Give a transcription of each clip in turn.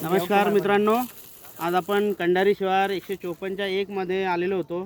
नमस्कार मित्रांनो, आज आपण कंडारी शिवार 154च्या 1 मध्ये आलेलो होतो।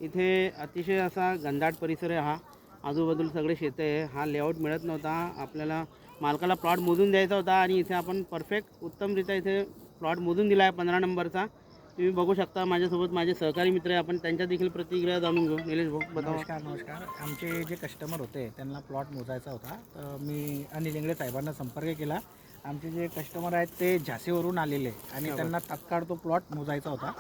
इथे अतिशय असा घनदाट परिसर आहे। हा आजूबाजूला सगळे शेत आहे। हा लेआउट मिळत नव्हता, आपल्याला मालकाला प्लॉट मोजून द्यायचा होता आणि इथे आपण परफेक्ट उत्तमरित्या इथे प्लॉट मोजून दिला आहे 15 नंबरचा। तुम्ही बघू शकता, माझ्यासोबत माझे सहकारी मित्र आहे, आपण त्यांच्या देखील प्रतिक्रिया जाणून घेऊ। निलेश भाऊ बतावा। नमस्कार। आमचे जे कस्टमर होते त्यांना प्लॉट मोजायचा होता, तर मी अनिल इंगळे साहेबांना संपर्क केला। आमचे जे कस्टमर आहेत ते झाशीवरून आलेले आणि त्यांना तात्काळ तो प्लॉट मोजायचा होता,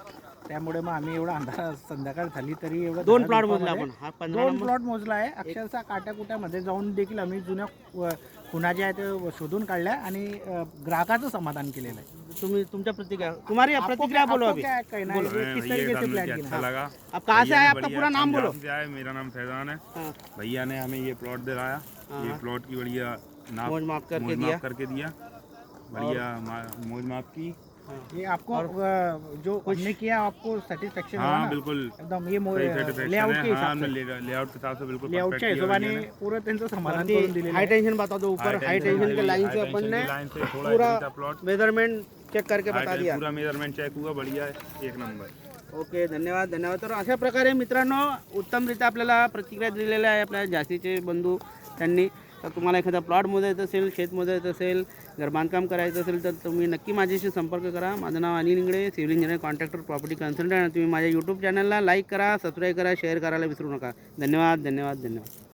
त्यामुळे मग आम्ही एवढा अंधार संध्याकाळ झाली तरी एवढं 2 प्लॉट मोजले आपण। हा 15 2 प्लॉट मोजला आहे। अक्षरशः काट्याकुट्यामध्ये जाऊन देखील आम्ही जुन्या खुणा ज्या आहेत ते शोधून काढल्या आणि ग्राहकाचं समाधान केलेलं आहे। तुम्ही तुमच्या प्रतिक्रिया, तुम्हारी प्रतिक्रिया बोलो अभी। क्या कहना है, किस तरीके से प्लान किया? अच्छा लगा। अब कहाँ से आए, आपका पूरा नाम बोलो। मेरा नाम फैजान है। हाँ। भैया ने हमें ये प्लॉट दिलाया, ये प्लॉट की बढ़िया मोज माप करके दिया। बढ़िया मोज माप की। ये आपको जो हमने किया आपको सेटिस्फेक्शन हुआ हाँ ना? बिल्कुल एकदम ये satisfaction लेआउट है। के हाँ, हिसाब हमने से लेआउट के हिसाब से बिल्कुल लेआउट के perfect किया हिसाबाने भैया ने। पूरा त्यांचं समाधान करून दिलेलं हाई आहे। टेंशन बता दो, ऊपर हाई टेंशन के लाइन से अपन ने लाइन से थोड़ा पूरा इधर था प्लॉट, मेजरमेंट चेक करके बता दिया। पूरा मेजरमेंट चेक हुआ, बढ़िया है, एक नंबर। ओके, धन्यवाद धन्यवाद। तर अशा प्रकारे मित्रांनो उत्तमरित्या आपल्याला प्रतिक्रिया दिलेल्या आहे आपल्या झाशीचे बंधू त्यांनी। तर तुम्हाला एखादा प्लॉट मोजायचं असेल, शेत मोजायचं असेल, घर बांधकाम करायचं असेल तर तुम्ही नक्की माझ्याशी संपर्क करा। माझं नाव Anil Ingale, civil engineer, contractor, property consultant. तुम्ही माझ्या यूट्यूब चॅनलला लाईक करा, सबस्क्राईब करा, शेअर करायला विसरू नका। धन्यवाद धन्यवाद धन्यवाद।